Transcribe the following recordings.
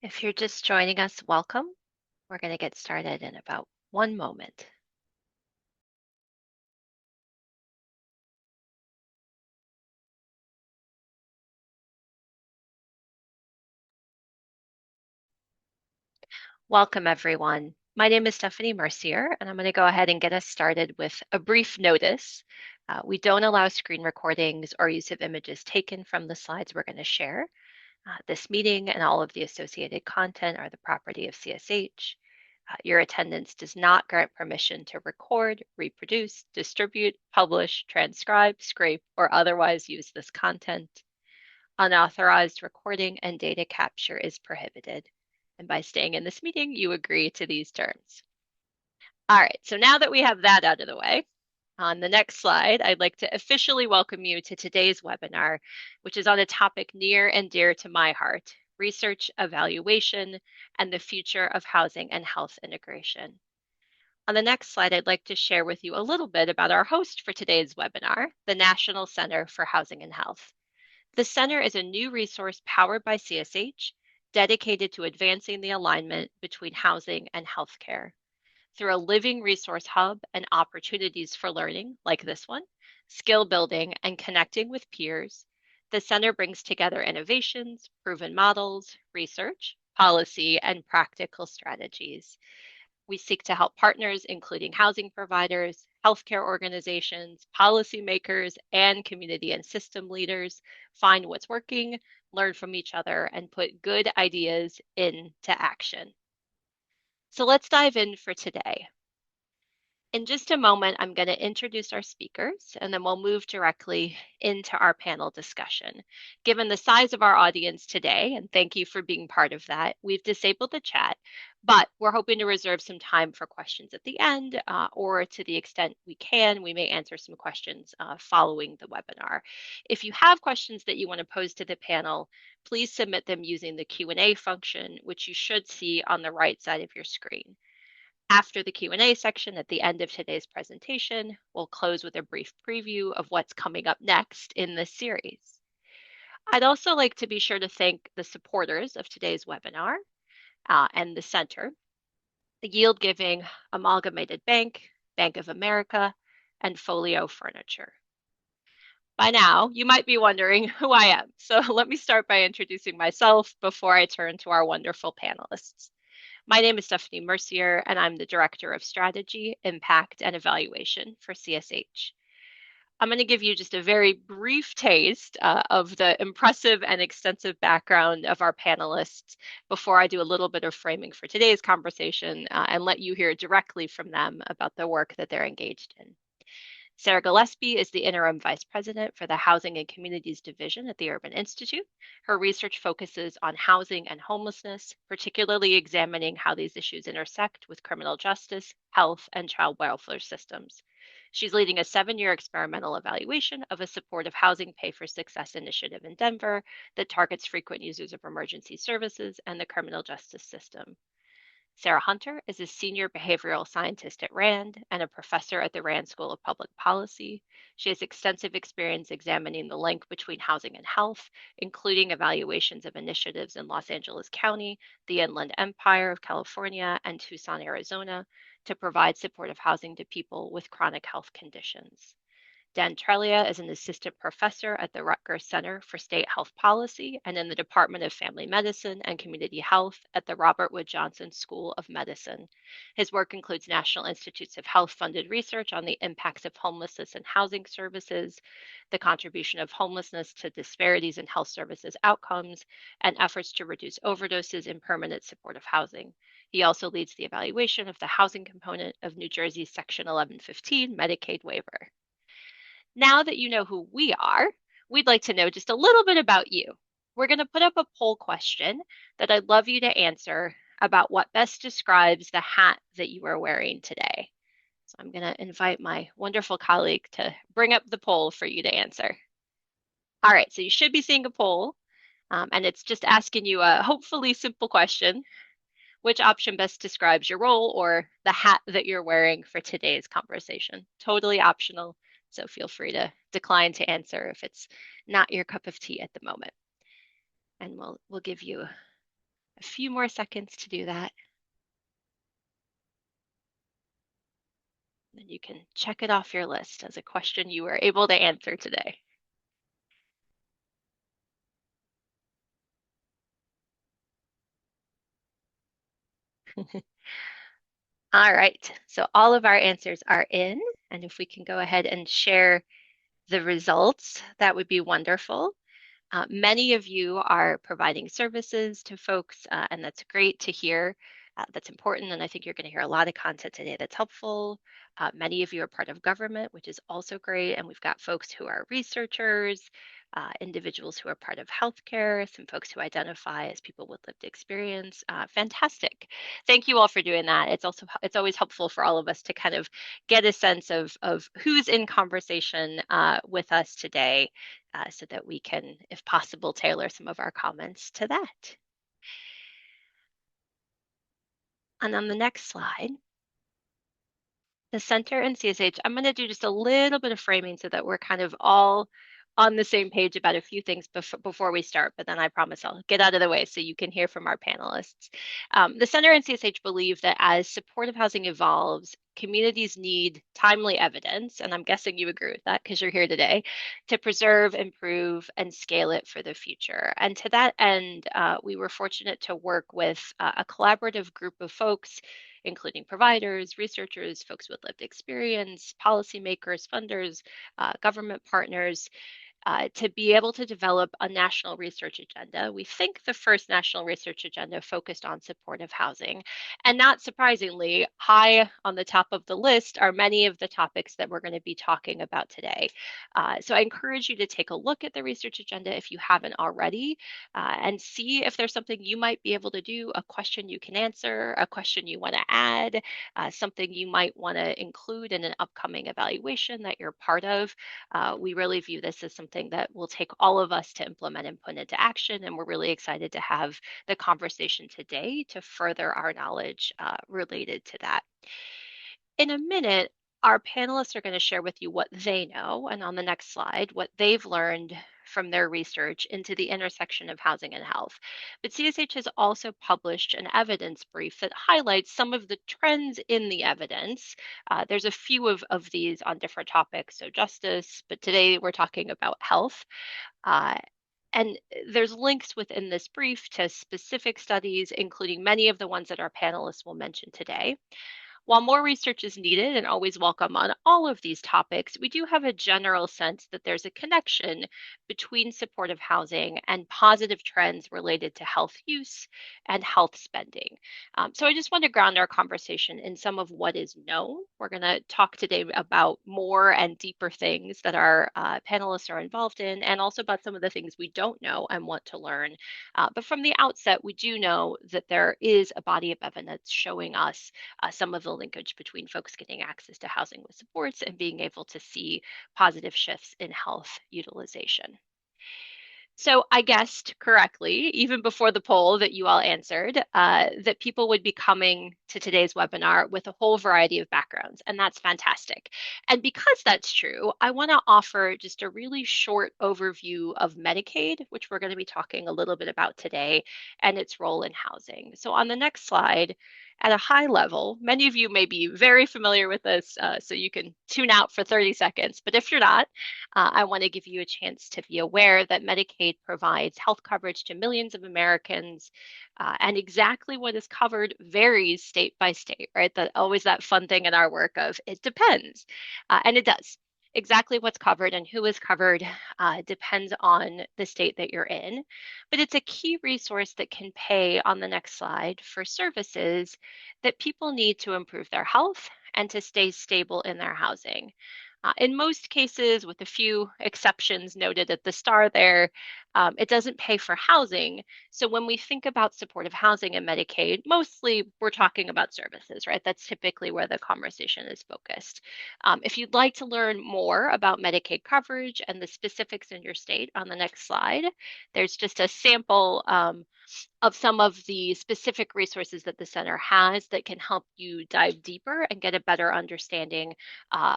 If you're just joining us, welcome. We're going to get started in about one moment. Welcome, everyone. My name is Stephanie Mercier, and I'm going to go ahead and get us started with a brief notice. We don't allow screen recordings or use of images taken from the slides we're going to share. This meeting and all of the associated content are the property of CSH. Your attendance does not grant permission to record, reproduce, distribute, publish, transcribe, scrape, or otherwise use this content. Unauthorized recording and data capture is prohibited. And by staying in this meeting, you agree to these terms. All right, so now that we have that out of the way, on the next slide, I'd like to officially welcome you to today's webinar, which is on a topic near and dear to my heart, research evaluation and the future of housing and health integration. On the next slide, I'd like to share with you a little bit about our host for today's webinar, the National Center for Housing and Health. The center is a new resource powered by CSH, dedicated to advancing the alignment between housing and healthcare. Through a living resource hub and opportunities for learning, like this one, skill building, and connecting with peers, the center brings together innovations, proven models, research, policy, and practical strategies. We seek to help partners, including housing providers, healthcare organizations, policymakers, and community and system leaders, find what's working, learn from each other, and put good ideas into action. So let's dive in for today. In just a moment, I'm going to introduce our speakers, and then we'll move directly into our panel discussion. Given the size of our audience today, and thank you for being part of that, we've disabled the chat, but we're hoping to reserve some time for questions at the end, or to the extent we can, we may answer some questions following the webinar. If you have questions that you want to pose to the panel, please submit them using the Q&A function, which you should see on the right side of your screen. After the Q&A section at the end of today's presentation, we'll close with a brief preview of what's coming up next in this series. I'd also like to be sure to thank the supporters of today's webinar and the center, the Yield Giving, Amalgamated Bank, Bank of America, and Folio Furniture. By now, you might be wondering who I am. So let me start by introducing myself before I turn to our wonderful panelists. My name is Stephanie Mercier, and I'm the Director of Strategy, Impact, and Evaluation for CSH. I'm going to give you just a very brief taste of the impressive and extensive background of our panelists before I do a little bit of framing for today's conversation and let you hear directly from them about the work that they're engaged in. Sarah Gillespie is the Interim Vice President for the Housing and Communities Division at the Urban Institute. Her research focuses on housing and homelessness, particularly examining how these issues intersect with criminal justice, health, and child welfare systems. She's leading a 7-year experimental evaluation of a supportive housing pay for success initiative in Denver that targets frequent users of emergency services and the criminal justice system. Sarah Hunter is a senior behavioral scientist at RAND and a professor at the RAND School of Public Policy. She has extensive experience examining the link between housing and health, including evaluations of initiatives in Los Angeles County, the Inland Empire of California, and Tucson, Arizona, to provide supportive housing to people with chronic health conditions. Dan Trelia is an assistant professor at the Rutgers Center for State Health Policy and in the Department of Family Medicine and Community Health at the Robert Wood Johnson School of Medicine. His work includes National Institutes of Health funded research on the impacts of homelessness and housing services, the contribution of homelessness to disparities in health services outcomes, and efforts to reduce overdoses in permanent supportive housing. He also leads the evaluation of the housing component of New Jersey's Section 1115 Medicaid waiver. Now that you know who we are, we'd like to know just a little bit about you. We're going to put up a poll question that I'd love you to answer about what best describes the hat that you are wearing today. So I'm going to invite my wonderful colleague to bring up the poll for you to answer. All right, so you should be seeing a poll, and it's just asking you a hopefully simple question. Which option best describes your role or the hat that you're wearing for today's conversation? Totally optional. So feel free to decline to answer if it's not your cup of tea at the moment. And we'll give you A few more seconds to do that. And you can check it off your list as a question you were able to answer today. All right, so all of our answers are in, and if we can go ahead and share the results, that would be wonderful. Many of you are providing services to folks, and that's great to hear. That's important, and I think you're going to hear a lot of content today that's helpful. Many of you are part of government, which is also great, and we've got folks who are researchers, individuals who are part of healthcare, some folks who identify as people with lived experience. Fantastic! Thank you all for doing that. It's always helpful for all of us to kind of get a sense of who's in conversation with us today so that we can, if possible, tailor some of our comments to that. And on the next slide, the center and CSH, I'm going to do just a little bit of framing so that we're kind of all on the same page about a few things before we start, but then I promise I'll get out of the way so you can hear from our panelists. The center and CSH believe that as supportive housing evolves, communities need timely evidence, and I'm guessing you agree with that because you're here today, to preserve, improve, and scale it for the future. And to that end, we were fortunate to work with a collaborative group of folks including providers, researchers, folks with lived experience, policymakers, funders, government partners, to be able to develop a national research agenda. We think the first national research agenda focused on supportive housing. And not surprisingly, high on the top of the list are many of the topics that we're going to be talking about today. So I encourage you to take a look at the research agenda if you haven't already, and see if there's something you might be able to do, a question you can answer, a question you want to add, something you might want to include in an upcoming evaluation that you're part of. We really view this as something that will take all of us to implement and put into action. And we're really excited to have the conversation today to further our knowledge related to that. In a minute, our panelists are going to share with you what they know, and on the next slide, what they've learned from their research into the intersection of housing and health. But CSH has also published an evidence brief that highlights some of the trends in the evidence. There's a few of these on different topics, so justice, but today we're talking about health. Uh, and there's links within this brief to specific studies, including many of the ones that our panelists will mention today. While more research is needed and always welcome on all of these topics, we do have a general sense that there's a connection between supportive housing and positive trends related to health use and health spending. So I just want to ground our conversation in some of what is known. We're going to talk today about more and deeper things that our panelists are involved in, and also about some of the things we don't know and want to learn. But from the outset, we do know that there is a body of evidence showing us some of the linkage between folks getting access to housing with supports and being able to see positive shifts in health utilization. So I guessed correctly, even before the poll that you all answered, that people would be coming to today's webinar with a whole variety of backgrounds, and that's fantastic. And because that's true, I want to offer just a really short overview of Medicaid, which we're going to be talking a little bit about today, and its role in housing. So on the next slide, at a high level, many of you may be very familiar with this, so you can tune out for 30 seconds. But if you're not, I want to give you a chance to be aware that Medicaid provides health coverage to millions of Americans, and exactly what is covered varies state by state, right? That always that fun thing in our work of it depends, and it does. Exactly what's covered and who is covered depends on the state that you're in, but it's a key resource that can pay on the next slide for services that people need to improve their health and to stay stable in their housing. In most cases, with a few exceptions noted at the star there, it doesn't pay for housing. So when we think about supportive housing and Medicaid, mostly we're talking about services, right? That's typically where the conversation is focused. If you'd like to learn more about Medicaid coverage and the specifics in your state on the next slide, there's just a sample of some of the specific resources that the center has that can help you dive deeper and get a better understanding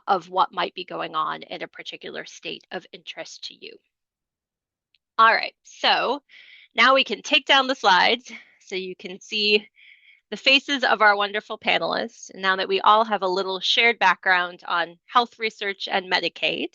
of what might be going on in a particular state of interest to you. All right, so now we can take down the slides, so you can see the faces of our wonderful panelists. And now that we all have a little shared background on health research and Medicaid,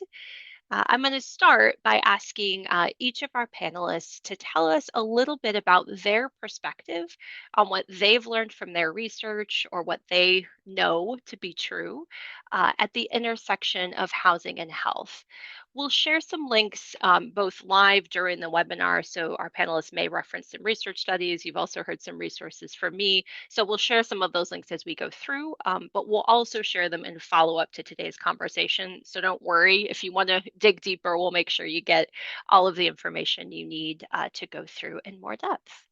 I'm going to start by asking each of our panelists to tell us a little bit about their perspective on what they've learned from their research or what they know to be true at the intersection of housing and health. We'll share some links both live during the webinar, so our panelists may reference some research studies. You've also heard some resources from me, so we'll share some of those links as we go through, but we'll also share them in follow-up to today's conversation. So don't worry, if you want to dig deeper, we'll make sure you get all of the information you need to go through in more depth.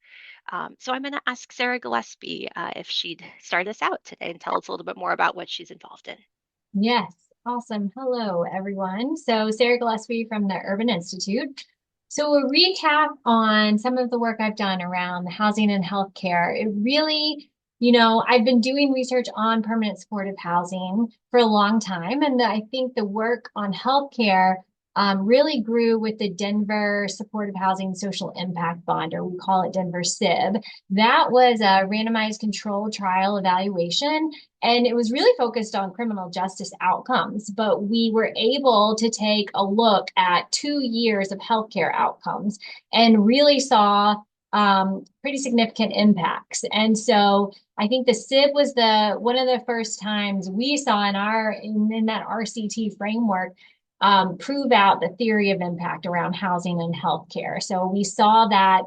So I'm going to ask Sarah Gillespie if she'd start us out today and tell us a little bit more about what she's involved in. Yes, awesome. Hello, everyone. So Sarah Gillespie from the Urban Institute. So a recap on some of the work I've done around housing and healthcare. It really, I've been doing research on permanent supportive housing for a long time, and I think the work on healthcare really grew with the Denver Supportive Housing Social Impact Bond, or we call it Denver SIB. That was a randomized controlled trial evaluation, and it was really focused on criminal justice outcomes. But we were able to take a look at 2 years of healthcare outcomes and really saw pretty significant impacts. And so I think the SIB was the one of the first times we saw in that RCT framework prove out the theory of impact around housing and healthcare. So we saw that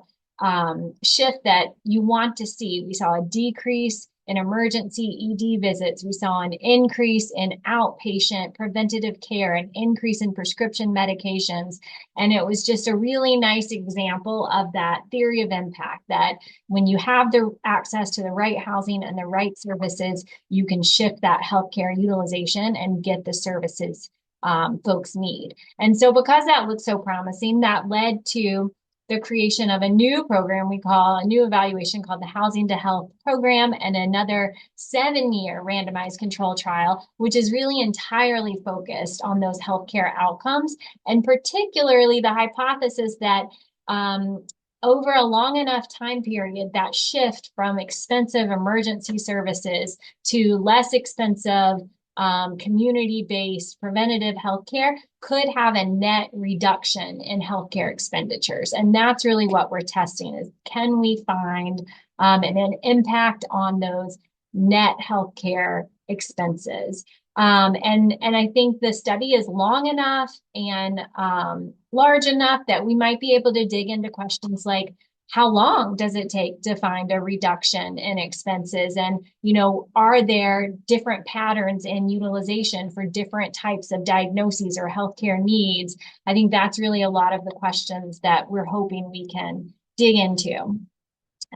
shift that you want to see. We saw a decrease in emergency ED visits. We saw an increase in outpatient preventative care, an increase in prescription medications. And it was just a really nice example of that theory of impact, that when you have the access to the right housing and the right services, you can shift that healthcare utilization and get the services folks need. And so because that looked so promising, that led to the creation of a new program we call a new evaluation called the Housing to Health Program, and another 7-year randomized control trial, which is really entirely focused on those healthcare outcomes, and particularly the hypothesis that over a long enough time period, that shift from expensive emergency services to less expensive community-based preventative healthcare could have a net reduction in healthcare expenditures. And that's really what we're testing is, can we find an impact on those net healthcare expenses? And I think the study is long enough and large enough that we might be able to dig into questions like, how long does it take to find a reduction in expenses? And, are there different patterns in utilization for different types of diagnoses or healthcare needs? I think that's really a lot of the questions that we're hoping we can dig into.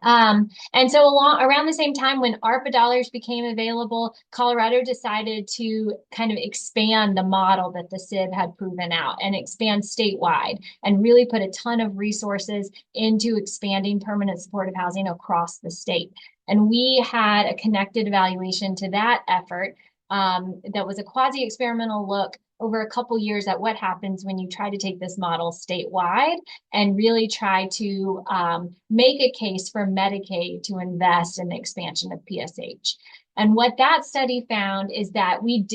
And so around the same time when ARPA dollars became available, Colorado decided to kind of expand the model that the SIB had proven out and expand statewide and really put a ton of resources into expanding permanent supportive housing across the state. And we had a connected evaluation to that effort that was a quasi-experimental look over a couple years at what happens when you try to take this model statewide and really try to make a case for Medicaid to invest in the expansion of PSH. And what that study found is that we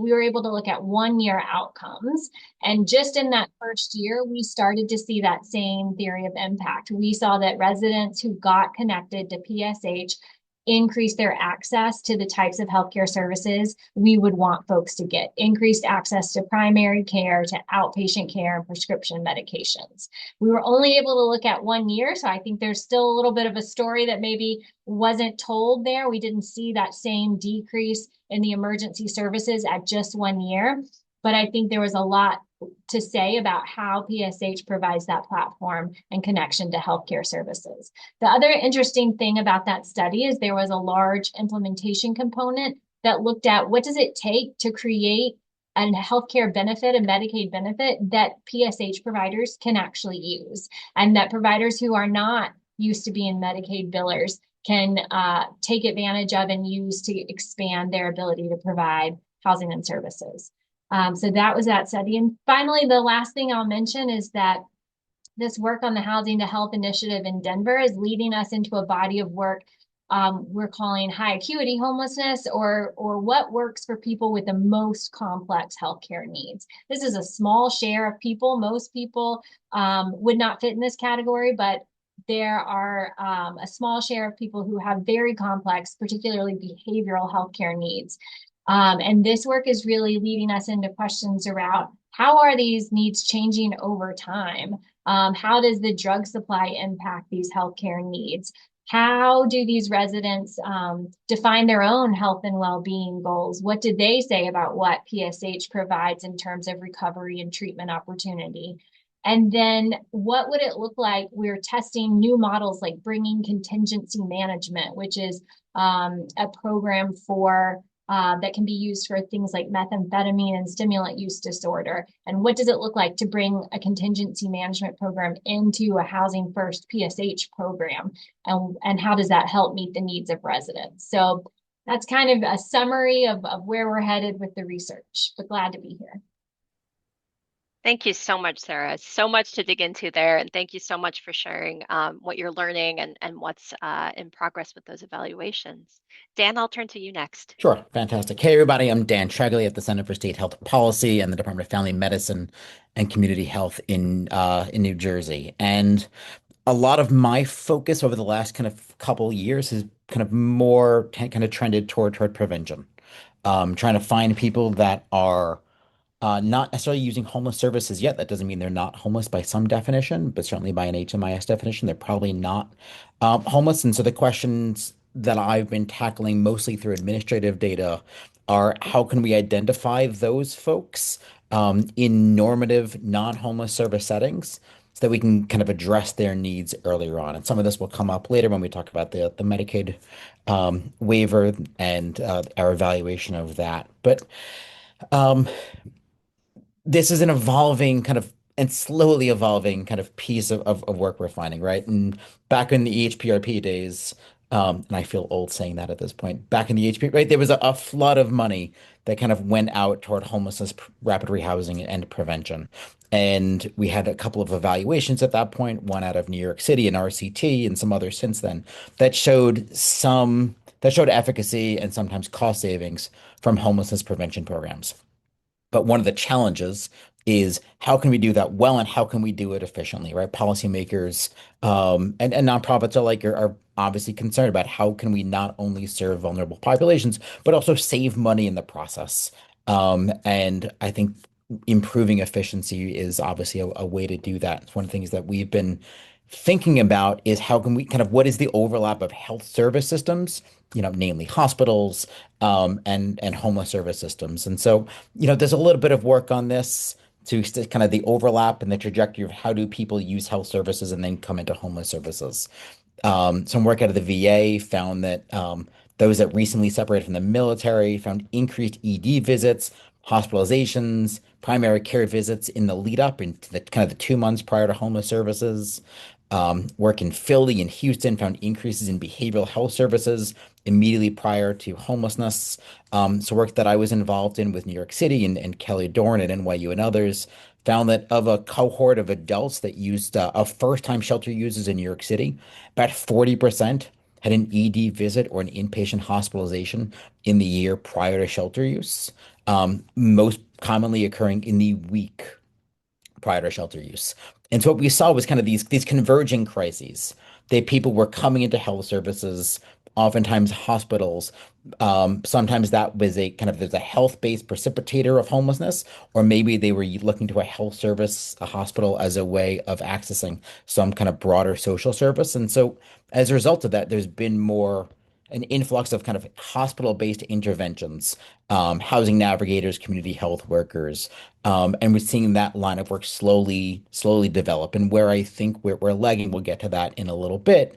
were able to look at 1-year outcomes. And just in that first year, we started to see that same theory of impact. We saw that residents who got connected to PSH increase their access to the types of healthcare services we would want folks to get, increased access to primary care, to outpatient care, and prescription medications. We were only able to look at 1 year, so I think there's still a little bit of a story that maybe wasn't told there. We didn't see that same decrease in the emergency services at just 1 year, but I think there was a lot to say about how PSH provides that platform and connection to healthcare services. The other interesting thing about that study is there was a large implementation component that looked at what does it take to create a healthcare benefit, a Medicaid benefit that PSH providers can actually use, and that providers who are not used to being Medicaid billers can take advantage of and use to expand their ability to provide housing and services. So that was that study. And finally, the last thing I'll mention is that this work on the Housing to Health Initiative in Denver is leading us into a body of work we're calling high acuity homelessness, or what works for people with the most complex healthcare needs. This is a small share of people. Most people would not fit in this category, but there are a small share of people who have very complex, particularly behavioral healthcare needs. And this work is really leading us into questions around how are these needs changing over time? How does the drug supply impact these healthcare needs? How do these residents define their own health and well-being goals? What do they say about what PSH provides in terms of recovery and treatment opportunity? And then what would it look like? We're testing new models like bringing contingency management, which is a program for that can be used for things like methamphetamine and stimulant use disorder. And what does it look like to bring a contingency management program into a Housing First PSH program? And how does that help meet the needs of residents? So that's kind of a summary of where we're headed with the research, but glad to be here. Thank you so much, Sarah. So much to dig into there. And thank you so much for sharing what you're learning and what's in progress with those evaluations. Dan, I'll turn to you next. Sure, fantastic. Hey, everybody, I'm Dan Tregley at the Center for State Health Policy and the Department of Family Medicine and Community Health in New Jersey. And a lot of my focus over the last kind of couple years has kind of more kind of trended toward prevention. Trying to find people that are not necessarily using homeless services yet. That doesn't mean they're not homeless by some definition, but certainly by an HMIS definition, they're probably not homeless. And so the questions that I've been tackling mostly through administrative data are how can we identify those folks in normative non-homeless service settings so that we can kind of address their needs earlier on. And some of this will come up later when we talk about the Medicaid waiver and our evaluation of that. But um, this is an evolving kind of and slowly evolving kind of piece of work we're finding, right? And back in the EHPRP days, and I feel old saying that at this point, back in the HP, right, there was a flood of money that kind of went out toward homelessness, rapid rehousing, and prevention. And we had a couple of evaluations at that point, one out of New York City and RCT, and some others since then, that showed efficacy and sometimes cost savings from homelessness prevention programs. But one of the challenges is how can we do that well and how can we do it efficiently, right? Policymakers and nonprofits are obviously concerned about how can we not only serve vulnerable populations, but also save money in the process. And I think improving efficiency is obviously a way to do that. It's one of the things that we've been thinking about is how can we kind of what is the overlap of health service systems, namely hospitals, and homeless service systems. And so, there's a little bit of work on this to kind of the overlap and the trajectory of how do people use health services and then come into homeless services. Some work out of the VA found that those that recently separated from the military found increased ED visits, hospitalizations, primary care visits in the lead up into the kind of the 2 months prior to homeless services. Work in Philly and Houston found increases in behavioral health services immediately prior to homelessness. So work that I was involved in with New York City and Kelly Dorn at NYU and others found that of a cohort of adults that used of first-time shelter users in New York City, about 40% had an ED visit or an inpatient hospitalization in the year prior to shelter use, most commonly occurring in the week prior to shelter use. And so what we saw was kind of these converging crises. That people were coming into health services, oftentimes hospitals. Sometimes that was a kind of there's a health-based precipitator of homelessness, or maybe they were looking to a health service, a hospital, as a way of accessing some kind of broader social service. And so as a result of that, there's been more an influx of kind of hospital-based interventions, housing navigators, community health workers, and we're seeing that line of work slowly develop. And where I think we're lagging, we'll get to that in a little bit,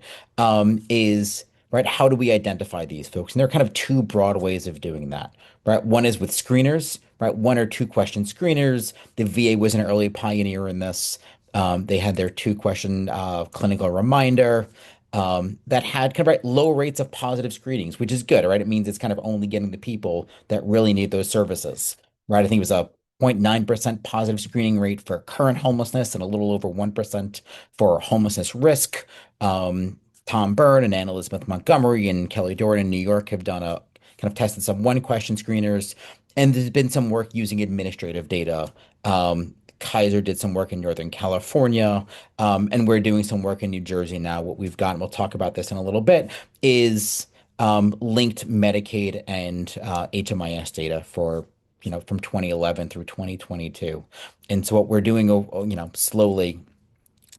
is right, how do we identify these folks? And there are kind of two broad ways of doing that, right? One is with screeners, right? One or two question screeners. The VA was an early pioneer in this. They had their two-question clinical reminder that had kind of right, low rates of positive screenings, which is good, right? It means it's kind of only getting the people that really need those services, right? I think it was a 0.9% positive screening rate for current homelessness and a little over 1% for homelessness risk. Tom Byrne and Anna Elizabeth Montgomery and Kelly Doran in New York have done a kind of tested some one question screeners, and there's been some work using administrative data. Kaiser did some work in Northern California, and we're doing some work in New Jersey now. What we've got, and we'll talk about this in a little bit, is linked Medicaid and HMIS data for from 2011 through 2022. And so what we're doing, slowly,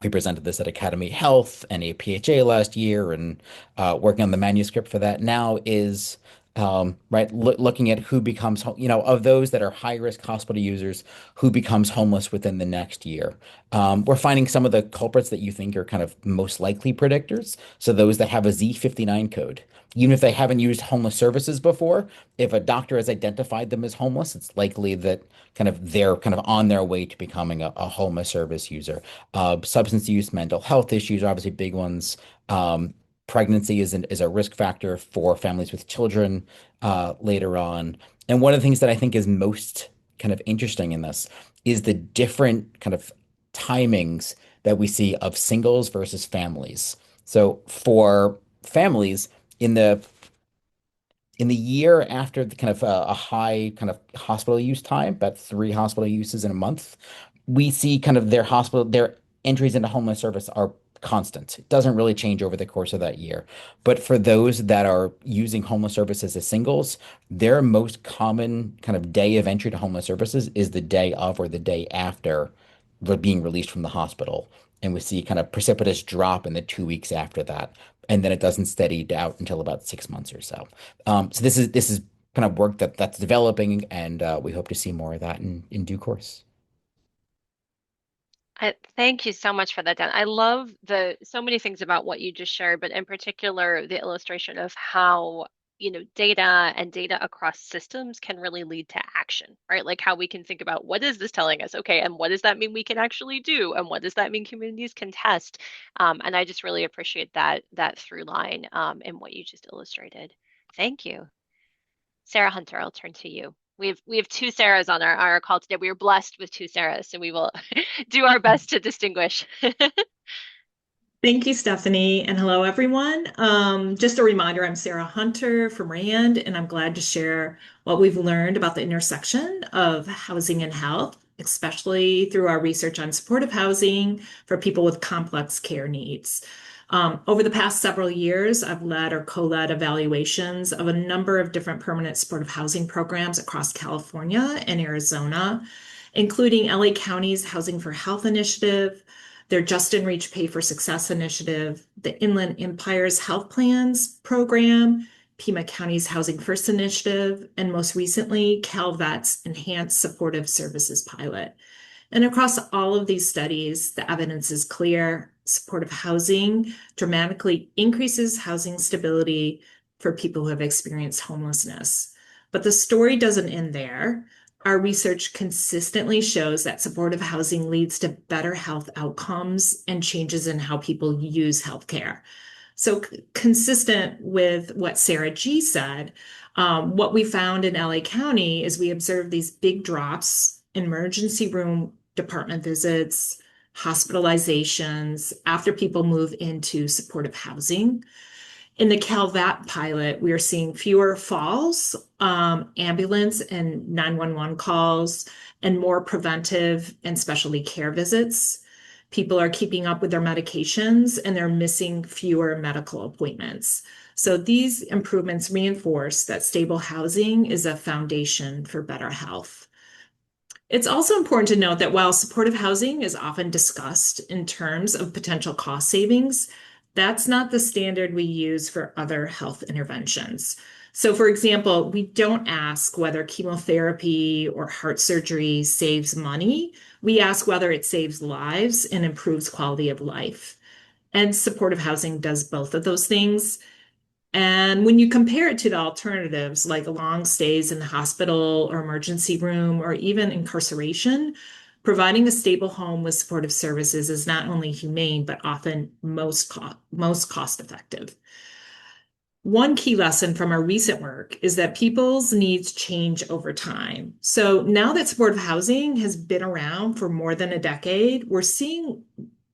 we presented this at Academy Health and APHA last year, and working on the manuscript for that now is right looking at who becomes, of those that are high risk hospital users, who becomes homeless within the next year. We're finding some of the culprits that you think are kind of most likely predictors. So those that have a Z59 code, even if they haven't used homeless services before, if a doctor has identified them as homeless, it's likely that they're kind of on their way to becoming a homeless service user. Substance use, mental health issues are obviously big ones. Pregnancy is a risk factor for families with children later on. And one of the things that I think is most kind of interesting in this is the different kind of timings that we see of singles versus families. So for families, in the year after the kind of a high kind of hospital use time, about 3 hospital uses in a month, we see kind of their entries into homeless service are constant. It doesn't really change over the course of that year. But for those that are using homeless services as singles, their most common kind of day of entry to homeless services is the day of or the day after being released from the hospital. And we see kind of precipitous drop in the 2 weeks after that. And then it doesn't steady out until about 6 months or so. So this is kind of work that's developing, and we hope to see more of that in due course. Thank you so much for that, Dan. I love the so many things about what you just shared, but in particular, the illustration of how, data and data across systems can really lead to action, right? Like how we can think about what is this telling us? Okay, and what does that mean we can actually do? And what does that mean communities can test? And I just really appreciate that through line in what you just illustrated. Thank you. Sarah Hunter, I'll turn to you. We have two Sarahs on our call today. We are blessed with two Sarahs, so we will do our best to distinguish. Thank you, Stephanie, and hello, everyone. Just a reminder, I'm Sarah Hunter from RAND, and I'm glad to share what we've learned about the intersection of housing and health, especially through our research on supportive housing for people with complex care needs. Over the past several years, I've led or co-led evaluations of a number of different permanent supportive housing programs across California and Arizona, including LA County's Housing for Health initiative, their Just in Reach Pay for Success initiative, the Inland Empire's Health Plans program, Pima County's Housing First initiative, and most recently, CalVet's Enhanced Supportive Services pilot. And across all of these studies, the evidence is clear. Supportive housing dramatically increases housing stability for people who have experienced homelessness. But the story doesn't end there. Our research consistently shows that supportive housing leads to better health outcomes and changes in how people use healthcare. So consistent with what Sarah G said, what we found in LA County is we observed these big drops in emergency room department visits, hospitalizations after people move into supportive housing. In the CalVet pilot, we are seeing fewer falls, ambulance and 911 calls, and more preventive and specialty care visits. People are keeping up with their medications and they're missing fewer medical appointments. So these improvements reinforce that stable housing is a foundation for better health. It's also important to note that while supportive housing is often discussed in terms of potential cost savings, that's not the standard we use for other health interventions. So, for example, we don't ask whether chemotherapy or heart surgery saves money. We ask whether it saves lives and improves quality of life. And supportive housing does both of those things. And when you compare it to the alternatives, like long stays in the hospital or emergency room, or even incarceration, providing a stable home with supportive services is not only humane, but often most cost effective. One key lesson from our recent work is that people's needs change over time. So now that supportive housing has been around for more than a decade, we're seeing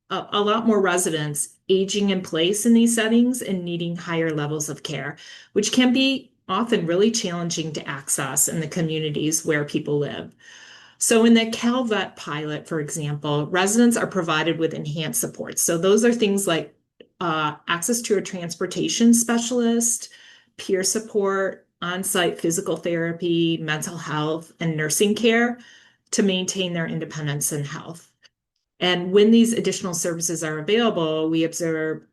a lot more residents aging in place in these settings and needing higher levels of care, which can be often really challenging to access in the communities where people live. So in the CalVet pilot, for example, residents are provided with enhanced supports. So those are things like access to a transportation specialist, peer support, on-site physical therapy, mental health, and nursing care to maintain their independence and health. And when these additional services are available, we observe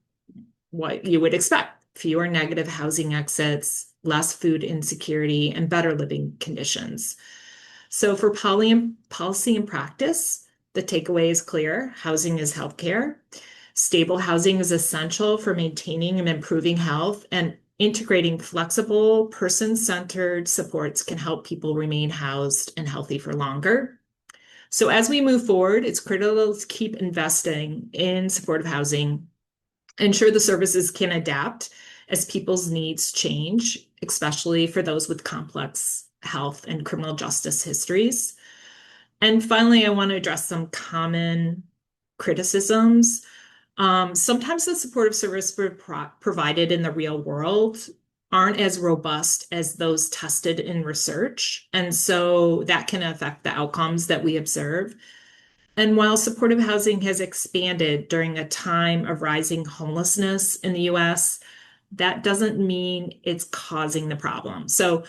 what you would expect: fewer negative housing exits, less food insecurity, and better living conditions. So for policy and practice, the takeaway is clear: housing is healthcare. Stable housing is essential for maintaining and improving health, and integrating flexible, person-centered supports can help people remain housed and healthy for longer. So as we move forward, it's critical to keep investing in supportive housing, ensure the services can adapt as people's needs change, especially for those with complex health and criminal justice histories. And finally, I want to address some common criticisms. Sometimes the supportive service provided in the real world aren't as robust as those tested in research. And so that can affect the outcomes that we observe. And while supportive housing has expanded during a time of rising homelessness in the US, that doesn't mean it's causing the problem. So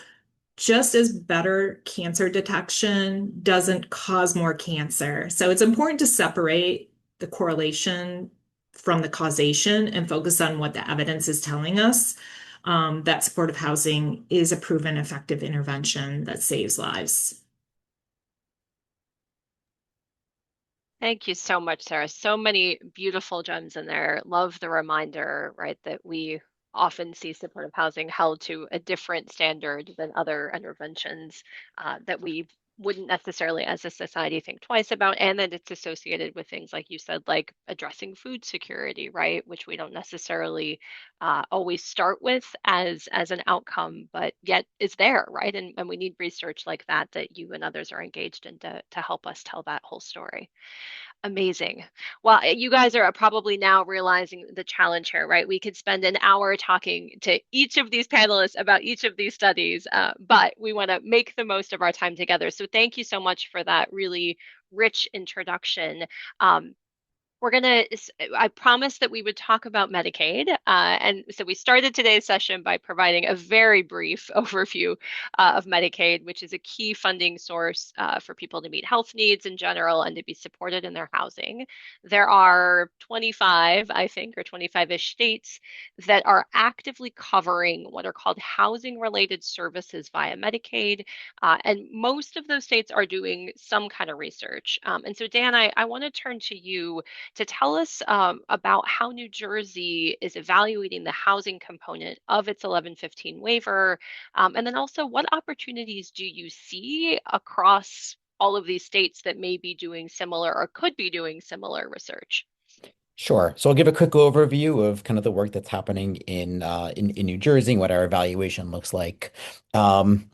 just as better cancer detection doesn't cause more cancer. So it's important to separate the correlation from the causation and focus on what the evidence is telling us, that supportive housing is a proven effective intervention that saves lives. Thank you so much, Sarah. So many beautiful gems in there. Love the reminder, right, that we often see supportive housing held to a different standard than other interventions that we wouldn't necessarily as a society think twice about, and that it's associated with things like you said, like addressing food security, right, which we don't necessarily always start with as an outcome, but yet is there, right? And we need research like that you and others are engaged in to help us tell that whole story. Amazing. Well, you guys are probably now realizing the challenge here, right? We could spend an hour talking to each of these panelists about each of these studies, but we want to make the most of our time together. So thank you so much for that really rich introduction. We're gonna, I promised that we would talk about Medicaid. And so we started today's session by providing a very brief overview of Medicaid, which is a key funding source for people to meet health needs in general and to be supported in their housing. There are 25, I think, or 25-ish states that are actively covering what are called housing-related services via Medicaid. And most of those states are doing some kind of research. And so Dan, I want to turn to you to tell us about how New Jersey is evaluating the housing component of its 1115 waiver. And then also, what opportunities do you see across all of these states that may be doing similar or could be doing similar research? Sure. So I'll give a quick overview of kind of the work that's happening in New Jersey and what our evaluation looks like. And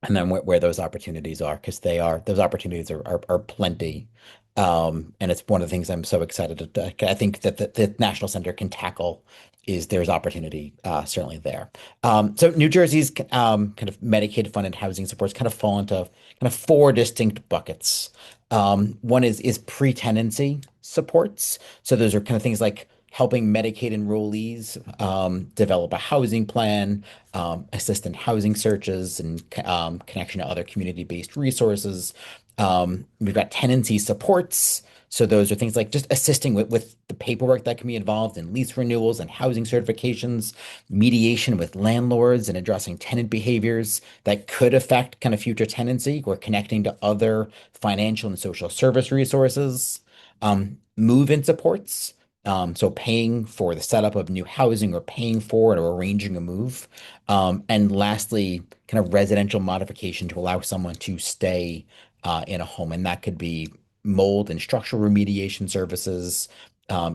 then where those opportunities are, because those opportunities are plenty. And it's one of the things I'm so excited to, I think that the National Center can tackle is there's opportunity certainly there. So New Jersey's kind of Medicaid funded housing supports kind of fall into kind of four distinct buckets. One is pre-tenancy supports. So those are kind of things like helping Medicaid enrollees develop a housing plan, assist in housing searches, and connection to other community-based resources. We've got tenancy supports. So those are things like just assisting with the paperwork that can be involved in lease renewals and housing certifications, mediation with landlords and addressing tenant behaviors that could affect kind of future tenancy or connecting to other financial and social service resources. Move-in supports. So paying for the setup of new housing or paying for it or arranging a move. And lastly, kind of residential modification to allow someone to stay in a home. And that could be mold and structural remediation services,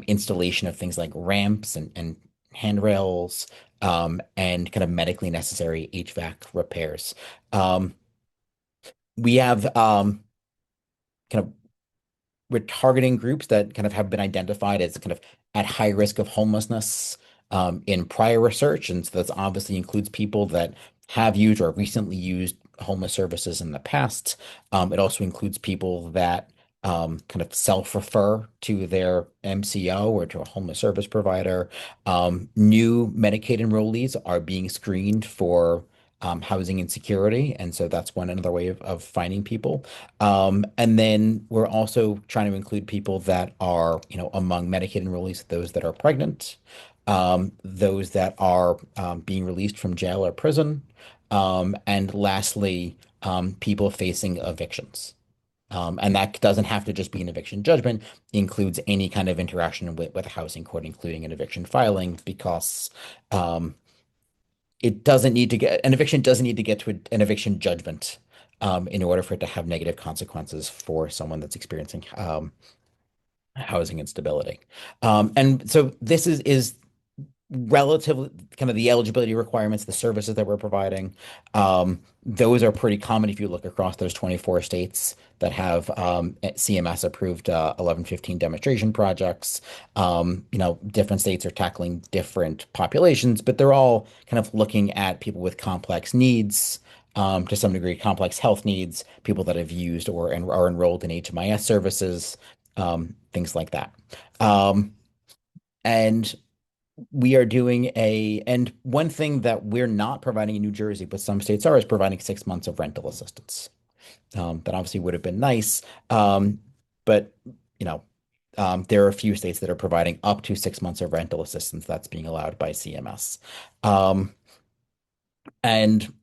installation of things like ramps and handrails, and kind of medically necessary HVAC repairs. Um, we have kind of we're targeting groups that kind of have been identified as kind of at high risk of homelessness in prior research. And so that obviously includes people that have used or recently used homeless services in the past. It also includes people that kind of self-refer to their MCO or to a homeless service provider. New Medicaid enrollees are being screened for housing insecurity. And so that's another way of finding people. And then we're also trying to include people that are, among Medicaid enrollees, those that are pregnant, those that are being released from jail or prison, and lastly, people facing evictions. And that doesn't have to just be an eviction judgment, includes any kind of interaction with a housing court, including an eviction filing, because um, an eviction doesn't need to get to an eviction judgment in order for it to have negative consequences for someone that's experiencing housing instability. And so this is relatively kind of the eligibility requirements, the services that we're providing. Those are pretty common if you look across those 24 states that have CMS approved 1115 demonstration projects. Different states are tackling different populations, but they're all kind of looking at people with complex needs. To some degree, complex health needs, people that have used or are enrolled in HMIS services, things like that. And we are and one thing that we're not providing in New Jersey, but some states are, is providing 6 months of rental assistance. That obviously would have been nice. But, you know, there are a few states that are providing up to 6 months of rental assistance that's being allowed by CMS. And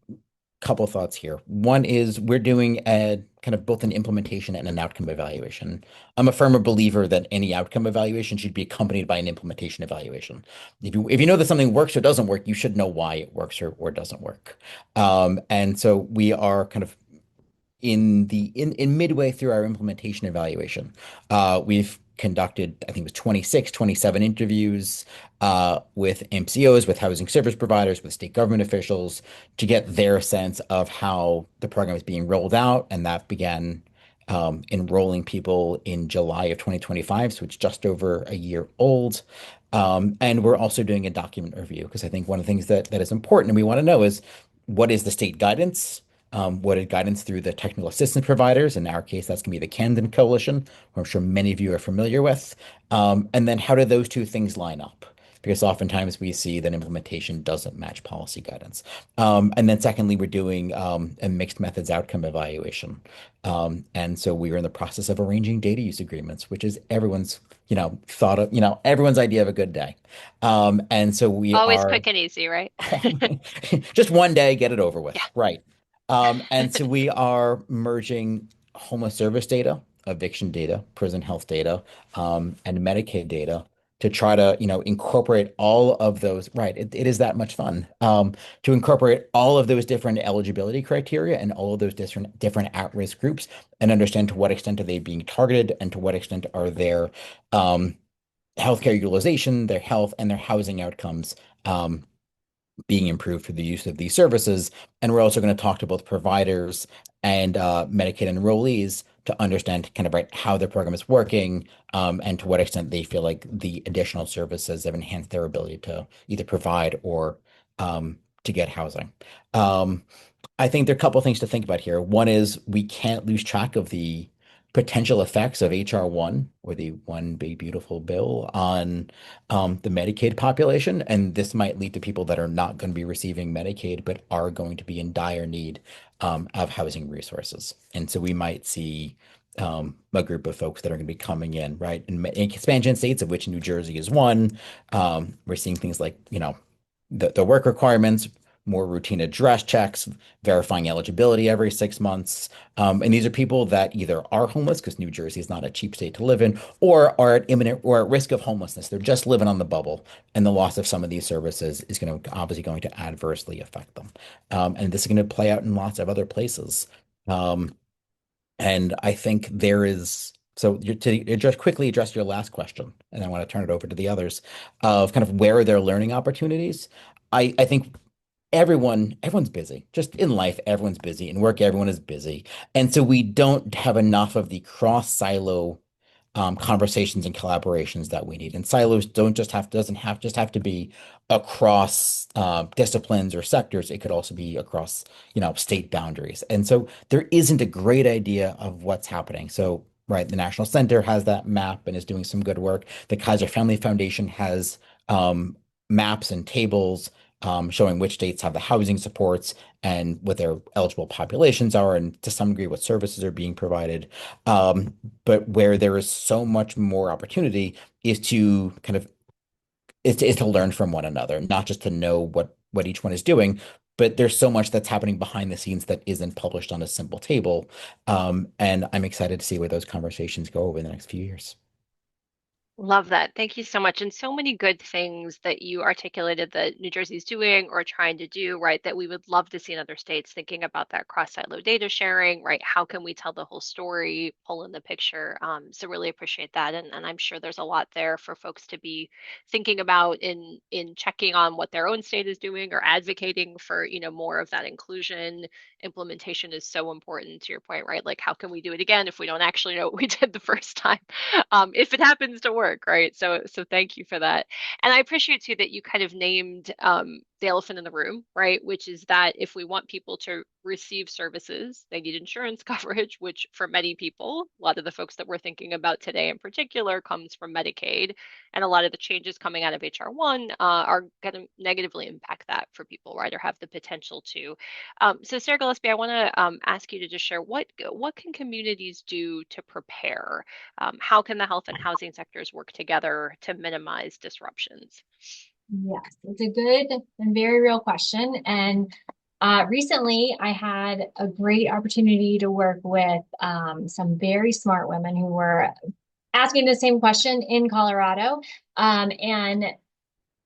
couple thoughts here. One is we're doing a kind of both an implementation and an outcome evaluation. I'm a firm believer that any outcome evaluation should be accompanied by an implementation evaluation. If you know that something works or doesn't work, you should know why it works or doesn't work. And so we are kind of in midway through our implementation evaluation. We've conducted, I think it was 26, 27 interviews with MCOs, with housing service providers, with state government officials to get their sense of how the program is being rolled out. And that began enrolling people in July of 2025. So it's just over a year old. And we're also doing a document review because I think one of the things that is important and we want to know is what is the state guidance? What is guidance through the technical assistance providers? In our case, that's going to be the Camden Coalition, who I'm sure many of you are familiar with. And then how do those two things line up? Because oftentimes we see that implementation doesn't match policy guidance. And then secondly, we're doing a mixed methods outcome evaluation. And so we are in the process of arranging data use agreements, which is everyone's, thought of, everyone's idea of a good day. And so we Always are quick and easy, right? just one day, get it over with. Yeah. Right. And so we are merging homeless service data, eviction data, prison health data, and Medicaid data to try to, incorporate all of those. Right. It is that much fun to incorporate all of those different eligibility criteria and all of those different at-risk groups and understand to what extent are they being targeted and to what extent are their healthcare utilization, their health, and their housing outcomes being improved through the use of these services. And we're also going to talk to both providers and Medicaid enrollees to understand kind of how their program is working and to what extent they feel like the additional services have enhanced their ability to either provide or to get housing. I think there are a couple of things to think about here. One is we can't lose track of the potential effects of HR 1 or the One Big Beautiful Bill on the Medicaid population. And this might lead to people that are not going to be receiving Medicaid, but are going to be in dire need of housing resources. And so we might see a group of folks that are going to be coming in, right? In expansion states, of which New Jersey is one, we're seeing things like, the work requirements, more routine address checks, verifying eligibility every 6 months. And these are people that either are homeless because New Jersey is not a cheap state to live in, or are at imminent or at risk of homelessness. They're just living on the bubble, and the loss of some of these services is obviously going to adversely affect them. And this is going to play out in lots of other places. And I think there is So quickly address your last question, and I want to turn it over to the others of kind of where are their learning opportunities. I think everyone's busy. Just in life, everyone's busy. In work, everyone is busy. And so we don't have enough of the cross silo conversations and collaborations that we need. And silos don't just have doesn't have just have to be across disciplines or sectors. It could also be across, state boundaries. And so there isn't a great idea of what's happening. So, right, the National Center has that map and is doing some good work. The Kaiser Family Foundation has maps and tables showing which states have the housing supports and what their eligible populations are, and to some degree what services are being provided. But where there is so much more opportunity is to kind of is to learn from one another, not just to know what each one is doing, but there's so much that's happening behind the scenes that isn't published on a simple table. And I'm excited to see where those conversations go over the next few years. Love that. Thank you so much. And so many good things that you articulated that New Jersey's doing or trying to do, right? That we would love to see in other states thinking about that cross-silo data sharing, right? How can we tell the whole story, pull in the picture? So really appreciate that. And I'm sure there's a lot there for folks to be thinking about in checking on what their own state is doing or advocating for, more of that inclusion. Implementation is so important to your point, right? Like how can we do it again if we don't actually know what we did the first time? If it happens to work, right? So thank you for that. And I appreciate too that you kind of named the elephant in the room, right? Which is that if we want people to receive services, they need insurance coverage, which for many people, a lot of the folks that we're thinking about today in particular comes from Medicaid. And a lot of the changes coming out of HR1 are going to negatively impact that for people, right? Or have the potential to. So Sarah Gillespie, I want to ask you to just share what can communities do to prepare? How can the health and housing sectors work together to minimize disruptions? Yes, it's a good and very real question. And recently, I had a great opportunity to work with some very smart women who were asking the same question in Colorado. And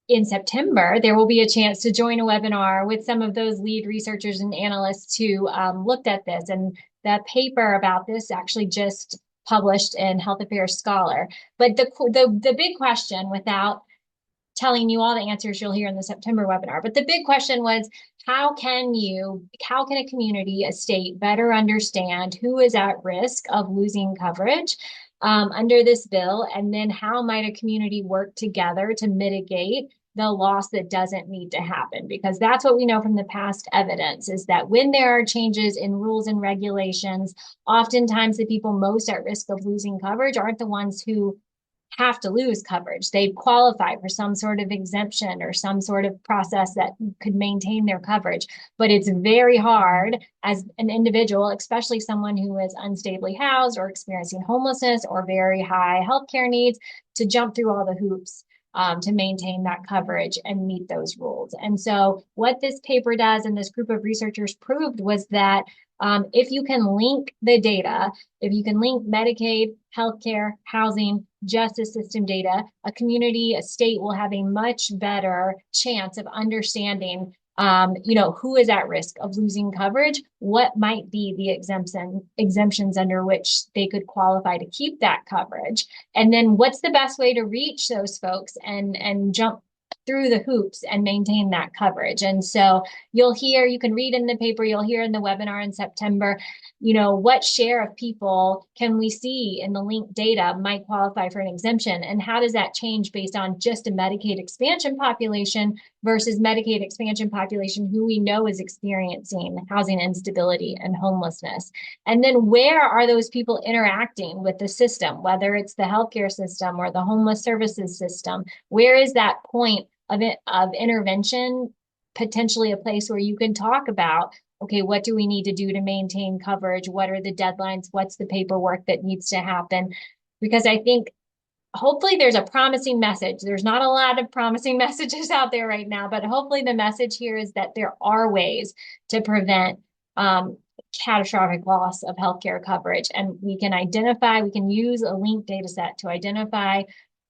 in September, there will be a chance to join a webinar with some of those lead researchers and analysts who looked at this. And that paper about this actually just published in Health Affairs Scholar. But the big question, without telling you all the answers you'll hear in the September webinar, but the big question was, how can a community, a state better understand who is at risk of losing coverage under this bill? And then how might a community work together to mitigate the loss that doesn't need to happen? Because that's what we know from the past evidence is that when there are changes in rules and regulations, oftentimes the people most at risk of losing coverage aren't the ones who have to lose coverage. They qualify for some sort of exemption or some sort of process that could maintain their coverage. But it's very hard as an individual, especially someone who is unstably housed or experiencing homelessness or very high healthcare needs, to jump through all the hoops to maintain that coverage and meet those rules. And so what this paper does and this group of researchers proved was that if you can link the data, if you can link Medicaid, healthcare, housing, justice system data, a community, a state will have a much better chance of understanding who is at risk of losing coverage, what might be the exemptions under which they could qualify to keep that coverage, and then what's the best way to reach those folks and jump through the hoops and maintain that coverage. And so you can read in the paper, you'll hear in the webinar in September, what share of people can we see in the linked data might qualify for an exemption? And how does that change based on just a Medicaid expansion population versus Medicaid expansion population who we know is experiencing housing instability and homelessness? And then where are those people interacting with the system, whether it's the healthcare system or the homeless services system? Where is that point of intervention, potentially a place where you can talk about, okay, what do we need to do to maintain coverage? What are the deadlines? What's the paperwork that needs to happen? Because I think hopefully there's a promising message. There's not a lot of promising messages out there right now, but hopefully the message here is that there are ways to prevent catastrophic loss of healthcare coverage. And we can use a linked data set to identify